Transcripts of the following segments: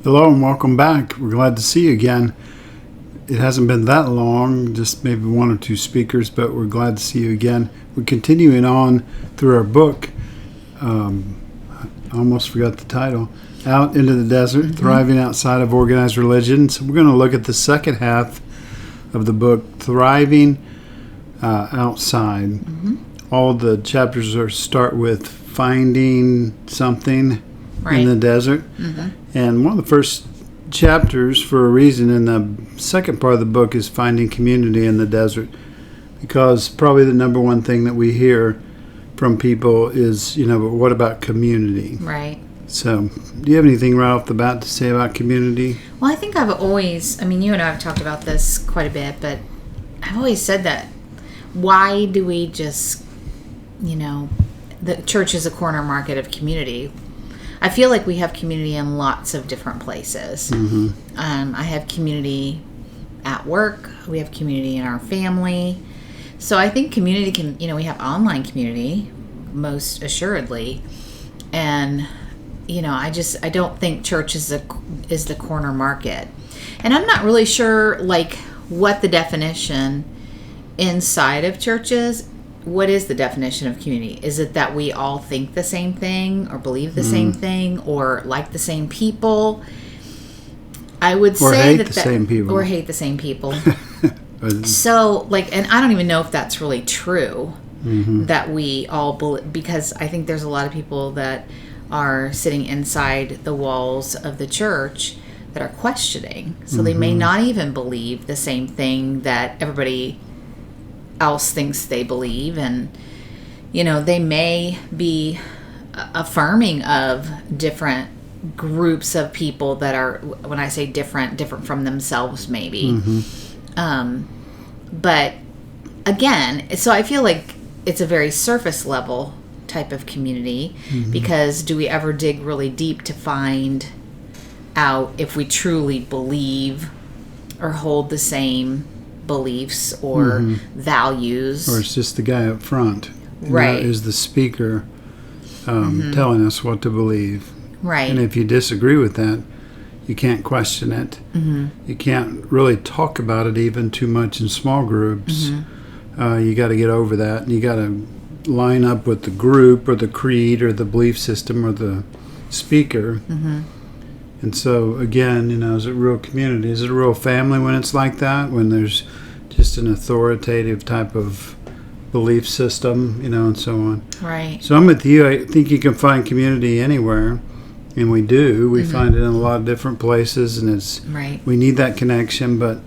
Hello and welcome back. We're glad to see you again. It hasn't been that long, just maybe one or two speakers, but we're glad to see you again. We're continuing on through our book. I almost forgot the title. Out into the Desert, Thriving Outside of Organized Religion. So we're going to look at the second half of the book, Thriving Outside. All the chapters start with finding something in the desert. And one of the first chapters, for a reason, in the second part of the book is finding community in the desert. Because probably the number one thing that we hear from people is, but what about community? Right. So, do you have anything right off the bat to say about community? Well, I think I've always, you and I have talked about this quite a bit, but I've always said that why do we just, the church is a corner market of community. I feel like we have community in lots of different places. I have community at work. We have community in our family. So I think community can, we have online community, most assuredly. And, I don't think church is the corner market. And I'm not really sure, what the definition inside of church is. What is the definition of community? Is it that we all think the same thing or believe the same thing or like the same people? I would say hate the same people. Or hate the same people. So, and I don't even know if that's really true that we all believe, because I think there's a lot of people that are sitting inside the walls of the church that are questioning. So they may not even believe the same thing that everybody else thinks they believe, and they may be affirming of different groups of people that are, when I say different from themselves maybe. But again, so I feel like it's a very surface level type of community, because do we ever dig really deep to find out if we truly believe or hold the same beliefs or values? Or it's just the guy up front, right? Is the speaker telling us what to believe, right? And if you disagree with that, you can't question it. You can't really talk about it even too much in small groups. You got to get over that, and you got to line up with the group or the creed or the belief system or the speaker. And so, again, is it real community? Is it a real family when it's like that? When there's just an authoritative type of belief system, and so on. Right. So I'm with you. I think you can find community anywhere, and we do. We find it in a lot of different places, and it's we need that connection. But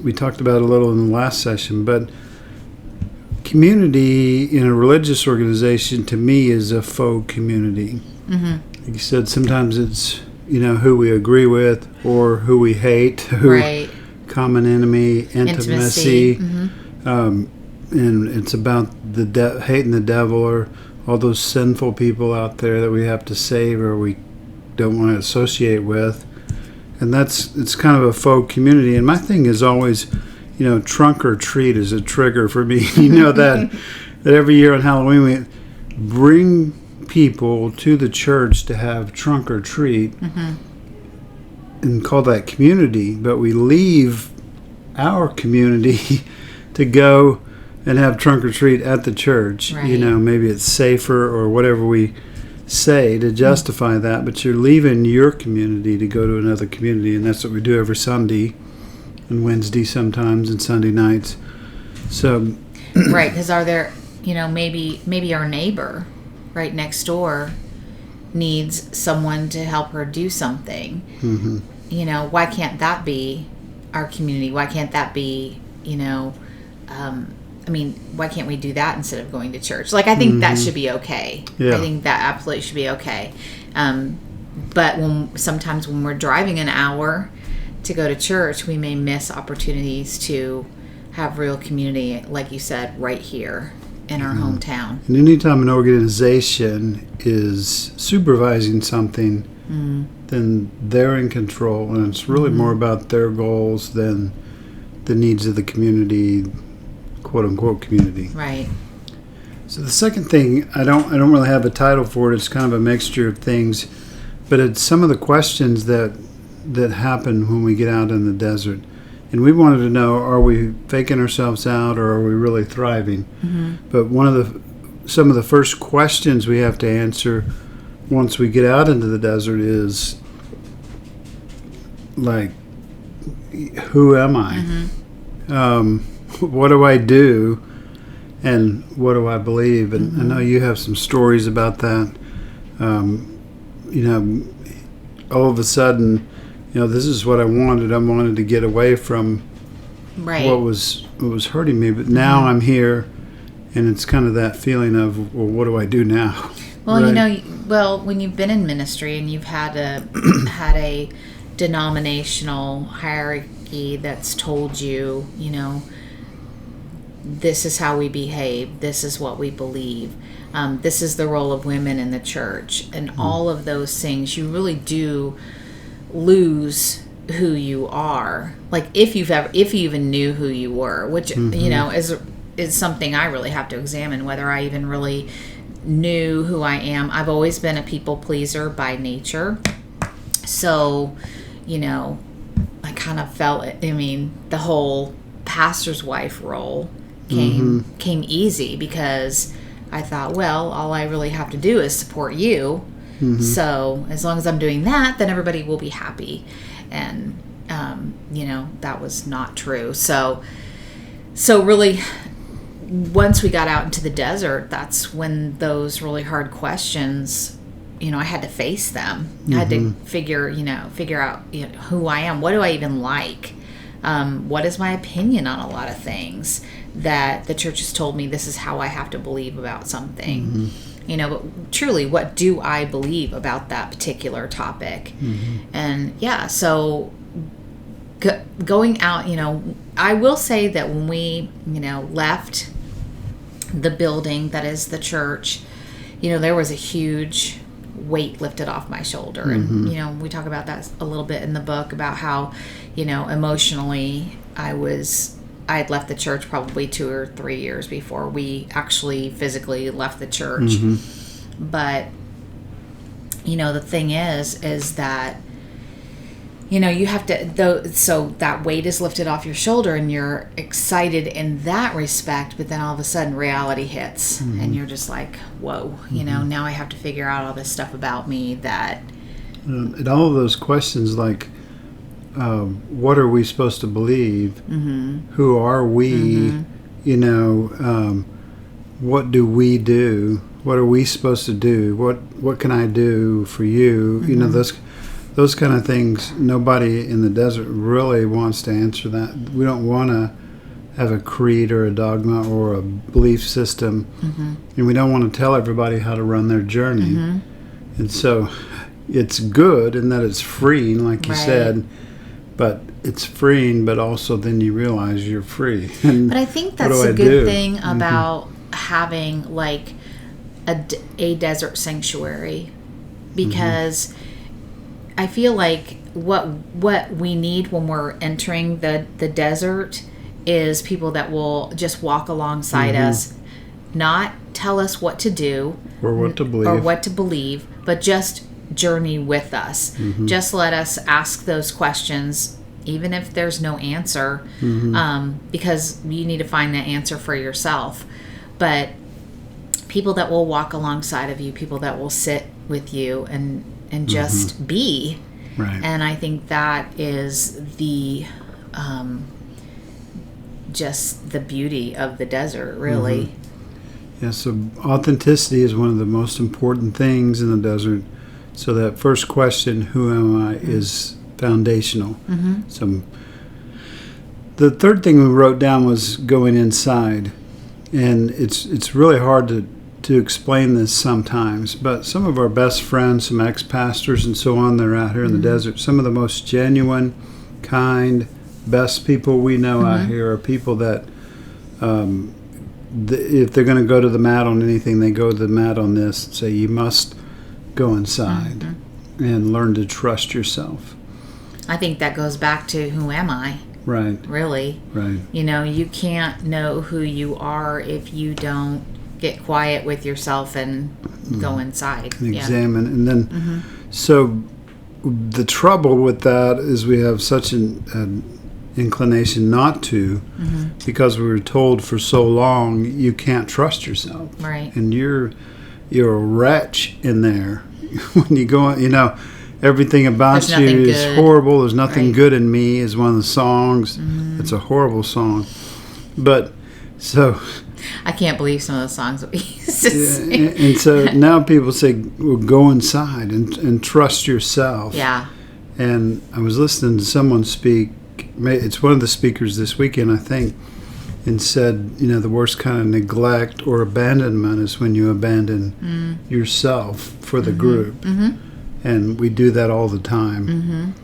we talked about it a little in the last session, but community in a religious organization, to me, is a faux community. Like you said, sometimes it's who we agree with or who we hate, common enemy, intimacy. And it's about hating the devil or all those sinful people out there that we have to save or we don't want to associate with. And it's kind of a faux community. And my thing is always, trunk or treat is a trigger for me. That every year on Halloween we bring people to the church to have trunk or treat and call that community, but we leave our community to go and have trunk or treat at the church. Maybe it's safer or whatever we say to justify that, but you're leaving your community to go to another community, and that's what we do every Sunday and Wednesday sometimes and Sunday nights. So right, because are there maybe our neighbor right next door needs someone to help her do something. Why can't that be our community? Why can't that be, why can't we do that instead of going to church? I think that should be okay. I think that absolutely should be okay. But sometimes when we're driving an hour to go to church, we may miss opportunities to have real community, like you said, right here in our hometown. And anytime an organization is supervising something, then they're in control, and it's really more about their goals than the needs of the community, quote unquote community. Right. So the second thing, I don't really have a title for it. It's kind of a mixture of things. But it's some of the questions that happen when we get out in the desert. And we wanted to know, are we faking ourselves out or are we really thriving? Mm-hmm. But some of the first questions we have to answer once we get out into the desert is like, who am I? Mm-hmm. What do I do? And what do I believe? And I know you have some stories about that. All of a sudden, this is what I wanted. I wanted to get away from what was hurting me. But now I'm here, and it's kind of that feeling of, well, what do I do now? Well, right? When you've been in ministry and you've had a denominational hierarchy that's told you, this is how we behave, this is what we believe, this is the role of women in the church, and all of those things, you really do lose who you are. Like if you even knew who you were, which is something I really have to examine, whether I even really knew who I am. I've always been a people pleaser by nature, so I kind of felt it. I mean, the whole pastor's wife role came easy because I thought, well, all I really have to do is support you. Mm-hmm. So as long as I'm doing that, then everybody will be happy. And, that was not true. So really, once we got out into the desert, that's when those really hard questions, I had to face them. Mm-hmm. I had to figure out who I am. What do I even like? What is my opinion on a lot of things that the church has told me this is how I have to believe about something. Mm-hmm. But truly, what do I believe about that particular topic? Mm-hmm. And so going out, I will say that when we, left the building that is the church, there was a huge weight lifted off my shoulder. Mm-hmm. And, we talk about that a little bit in the book about how, emotionally I had left the church probably 2 or 3 years before we actually physically left the church. Mm-hmm. But, the thing is that, you have to, so that weight is lifted off your shoulder and you're excited in that respect, but then all of a sudden reality hits and you're just like, whoa, now I have to figure out all this stuff about me that. And all of those questions like, what are we supposed to believe? Mm-hmm. Who are we? Mm-hmm. What do we do? What are we supposed to do? What can I do for you? Mm-hmm. Those kind of things, nobody in the desert really wants to answer that. We don't want to have a creed or a dogma or a belief system. Mm-hmm. And we don't want to tell everybody how to run their journey. Mm-hmm. And so it's good in that it's freeing, like you said, but it's freeing, but also then you realize you're free. And but I think that's a good thing about having like a desert sanctuary, because I feel like what we need when we're entering the desert is people that will just walk alongside us, not tell us what to do or what to believe, but just journey with us. Mm-hmm. Just let us ask those questions, even if there's no answer, because you need to find the answer for yourself. But people that will walk alongside of you, people that will sit with you and just be. Right. And I think that is the just the beauty of the desert, really. Mm-hmm. Yeah, so authenticity is one of the most important things in the desert. So that first question, who am I, is foundational. Mm-hmm. So the third thing we wrote down was going inside. And it's really hard to explain this sometimes, but some of our best friends, some ex-pastors and so on, they're out here in the desert. Some of the most genuine, kind, best people we know out here are people that if they're going to go to the mat on anything, they go to the mat on this and say, you must go inside and learn to trust yourself. I think that goes back to who am I? Right. Really. Right. You can't know who you are if you don't get quiet with yourself and go inside and examine. And then, so the trouble with that is we have such an inclination not to, because we were told for so long you can't trust yourself, right? And you're a wretch in there when you go on. Everything about you is horrible. There's nothing good in me is one of the songs. It's a horrible song, but so I can't believe some of the songs that we used to sing. And so now people say, well, go inside and trust yourself. Yeah. And I was listening to someone speak. It's one of the speakers this weekend, I think, and said, the worst kind of neglect or abandonment is when you abandon yourself for the group. And we do that all the time.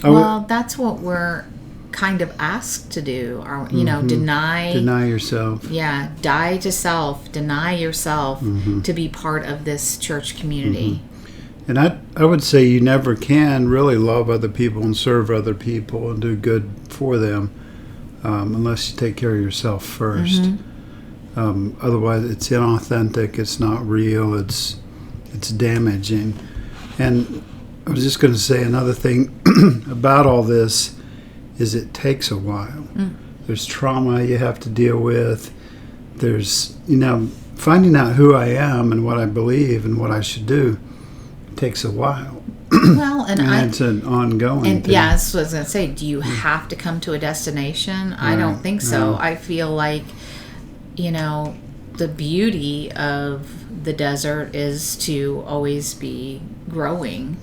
Well, that's what we're kind of asked to do, or deny yourself. Yeah, die to self, deny yourself to be part of this church community. And I would say you never can really love other people and serve other people and do good for them unless you take care of yourself first. Otherwise, it's inauthentic. It's not real. It's damaging. And I was just going to say another thing about all this is it takes a while. There's trauma you have to deal with. There's, finding out who I am and what I believe and what I should do takes a while. Well, and it's an ongoing thing. Yeah, that's what I was going to say. Do you have to come to a destination? I don't think so. I feel like, the beauty of the desert is to always be growing.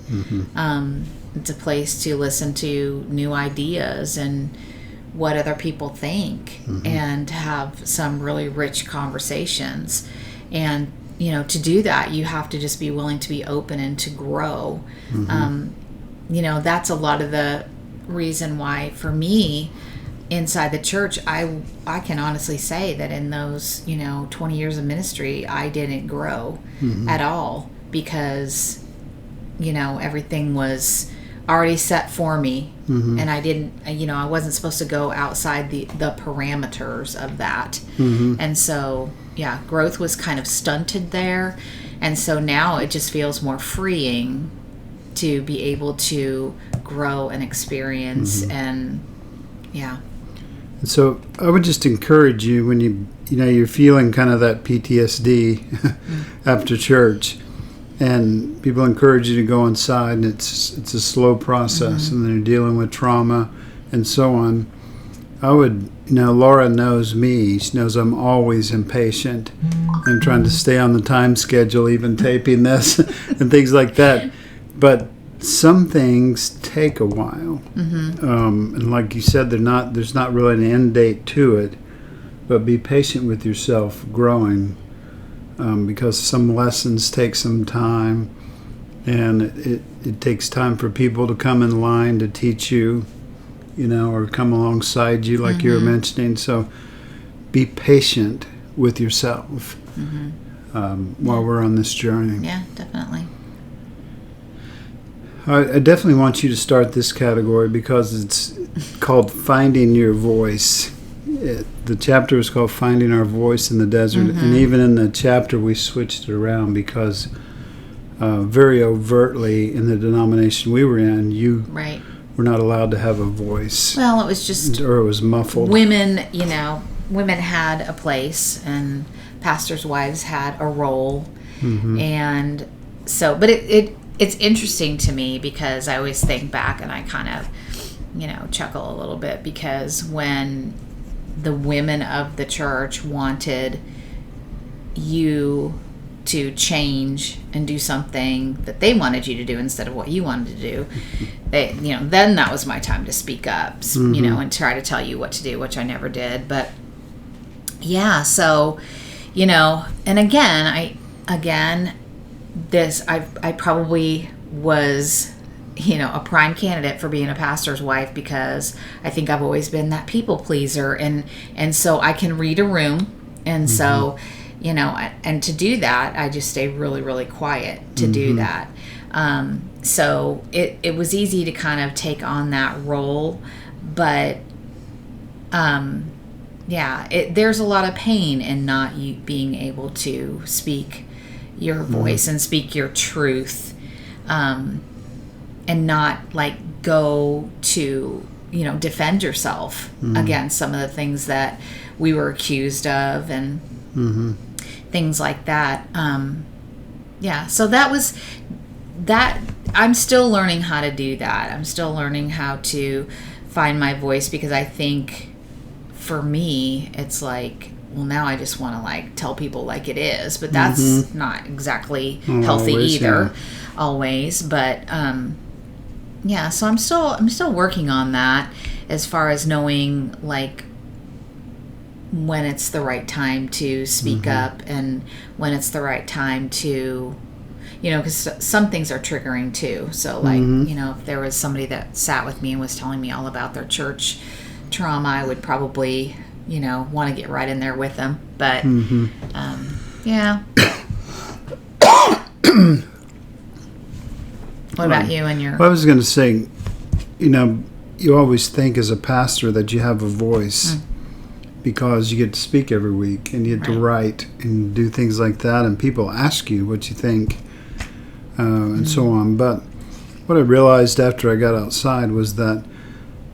It's a place to listen to new ideas and what other people think and have some really rich conversations. And, to do that, you have to just be willing to be open and to grow. That's a lot of the reason why, for me, inside the church, I can honestly say that in those, 20 years of ministry, I didn't grow at all because, everything was already set for me. And I didn't, I wasn't supposed to go outside the parameters of that. And so, growth was kind of stunted there. And so now it just feels more freeing to be able to grow and experience and, So I would just encourage you when you're feeling kind of that PTSD after church, and people encourage you to go inside, and it's a slow process, and then you're dealing with trauma and so on. I would, Laura knows me. She knows I'm always impatient. I'm trying to stay on the time schedule, even taping this and things like that. But some things take a while, and like you said, there's not really an end date to it. But be patient with yourself growing, because some lessons take some time, and it takes time for people to come in line to teach you, or come alongside you, like you were mentioning. So be patient with yourself while we're on this journey. Yeah, definitely. I definitely want you to start this category because it's called Finding Your Voice. The chapter is called Finding Our Voice in the Desert. And even in the chapter we switched it around because very overtly in the denomination we were in, you were not allowed to have a voice. Well, it was just... Or it was muffled. Women, women had a place and pastors' wives had a role. And so, but it's interesting to me because I always think back and I kind of, chuckle a little bit because when the women of the church wanted you to change and do something that they wanted you to do instead of what you wanted to do, then that was my time to speak up, and try to tell you what to do, which I never did. But yeah, so, and I probably was, a prime candidate for being a pastor's wife because I think I've always been that people pleaser, and so I can read a room, and so, and to do that, I just stay really, really quiet to do that. So it was easy to kind of take on that role, but there's a lot of pain in not you being able to speak your voice and speak your truth, and not like go to, defend yourself against some of the things that we were accused of and things like that. So that was that. I'm still learning how to do that. I'm still learning how to find my voice, because I think for me, it's like, well, now I just want to like tell people like it is, but that's not exactly healthy either, always. But so I'm still working on that, as far as knowing like when it's the right time to speak up and when it's the right time to, because some things are triggering too. So like, if there was somebody that sat with me and was telling me all about their church trauma, I would probably, want to get right in there with them. But, What about you and your... Well, I was going to say, you always think as a pastor that you have a voice because you get to speak every week and you get to write and do things like that, and people ask you what you think and so on. But what I realized after I got outside was that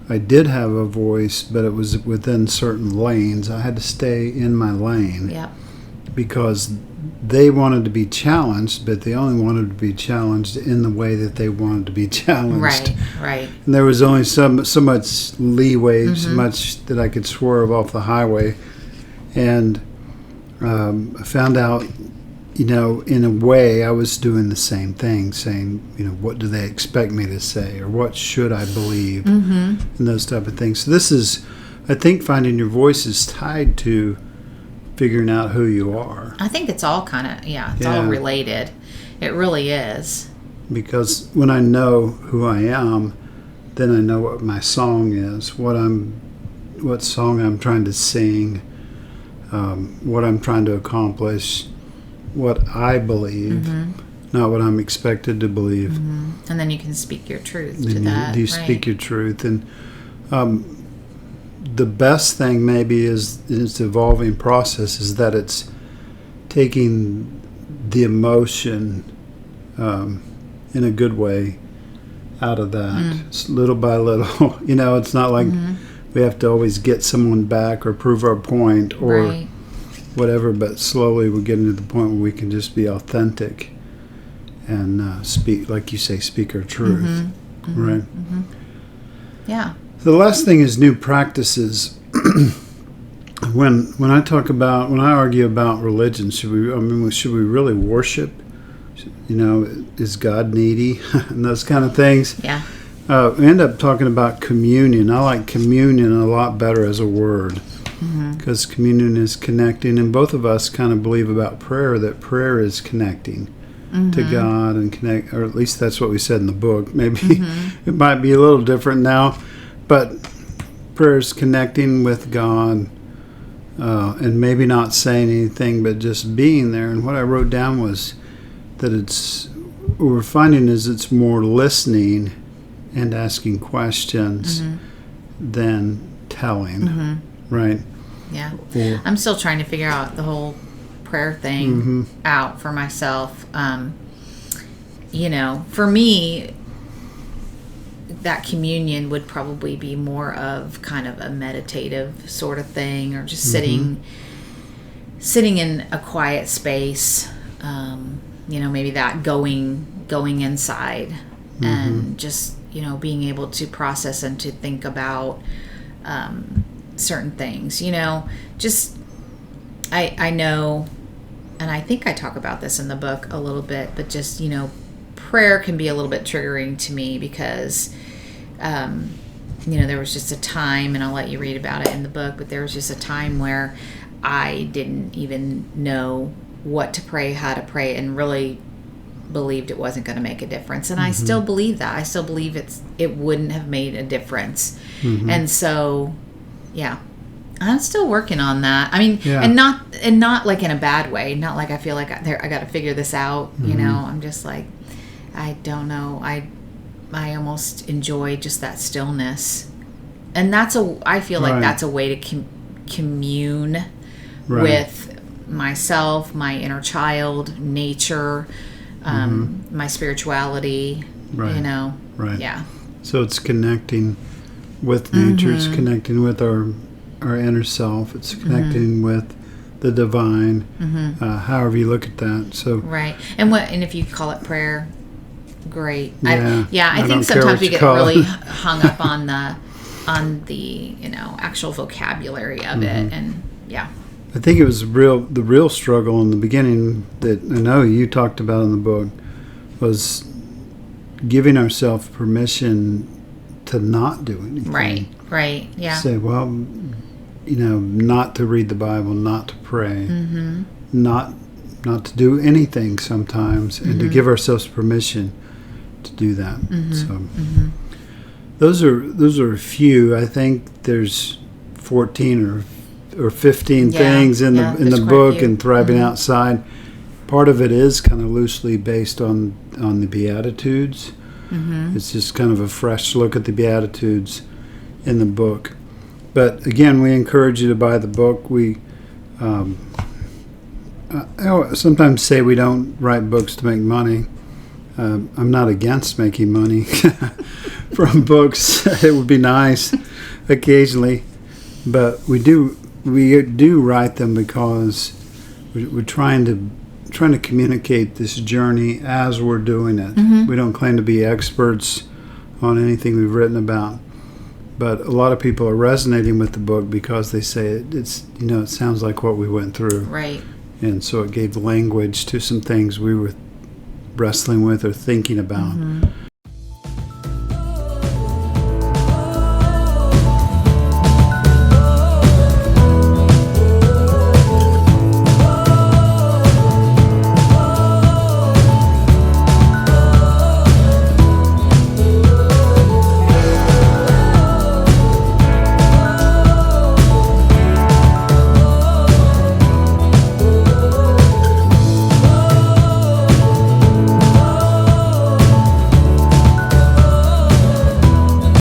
I did have a voice, but it was within certain lanes. I had to stay in my lane because they wanted to be challenged, but they only wanted to be challenged in the way that they wanted to be challenged. Right. And there was only so much leeway, so much that I could swerve off the highway. And I found out, in a way, I was doing the same thing, saying, what do they expect me to say, or what should I believe, and those type of things. So this is, I think, finding your voice is tied to figuring out who you are. I think it's all kind of, all related. It really is. Because when I know who I am, then I know what my song is, what song I'm trying to sing, what I'm trying to accomplish, what I believe, not what I'm expected to believe. And then you can speak your truth to that. You speak your truth. And the best thing maybe is its evolving process is that it's taking the emotion in a good way out of that. It's little by little. It's not like we have to always get someone back or prove our point or whatever, but slowly we're getting to the point where we can just be authentic and speak, like you say, speak our truth. Right? Yeah. The last thing is new practices. When I argue about religion, should we really worship? Is God needy? And those kind of things. Yeah. We end up talking about communion. I like communion a lot better as a word, because communion is connecting, and both of us kind of believe about prayer that prayer is connecting to God and connect, or at least that's what we said in the book. Maybe it might be a little different now. But prayer is connecting with God, and maybe not saying anything, but just being there. And what I wrote down was that what we're finding is it's more listening and asking questions than telling, right? Yeah. I'm still trying to figure out the whole prayer thing out for myself. For me, that communion would probably be more of kind of a meditative sort of thing, or just sitting in a quiet space, maybe that going inside and just, being able to process and to think about certain things, just I know, and I think I talk about this in the book a little bit, but just, prayer can be a little bit triggering to me because there was just a time, and I'll let you read about it in the book, but there was just a time where I didn't even know what to pray, how to pray, and really believed it wasn't going to make a difference. And I still believe that. I still believe it wouldn't have made a difference. And so, I'm still working on that. I mean, and not like in a bad way. Not like I feel like I got to figure this out. I'm just like, I don't know. I almost enjoy just that stillness, and I feel like that's a way commune with myself, my inner child, nature, my spirituality, you know. Right. Yeah. So it's connecting with nature, it's connecting with our inner self, it's connecting with the divine, however you look at that. So right. And if you call it prayer, great. Yeah, I think sometimes we get really hung up on the you know, actual vocabulary of it, and I think it was the real struggle in the beginning that I know you talked about in the book was giving ourselves permission to not do anything. Right. Yeah. Say, well, you know, not to read the Bible, not to pray, not to do anything sometimes, and to give ourselves permission to do that. So those are a few. I think there's 14 or 15 things in the book, and Thriving Outside. Part of it is kind of loosely based on the Beatitudes. It's just kind of a fresh look at the Beatitudes in the book. But again, we encourage you to buy the book. We I sometimes say we don't write books to make money. I'm not against making money from books. It would be nice occasionally, but we do write them because we're trying to communicate this journey as we're doing it. We don't claim to be experts on anything we've written about, but a lot of people are resonating with the book because they say it's you know, it sounds like what we went through, right? And so it gave language to some things we were wrestling with or thinking about.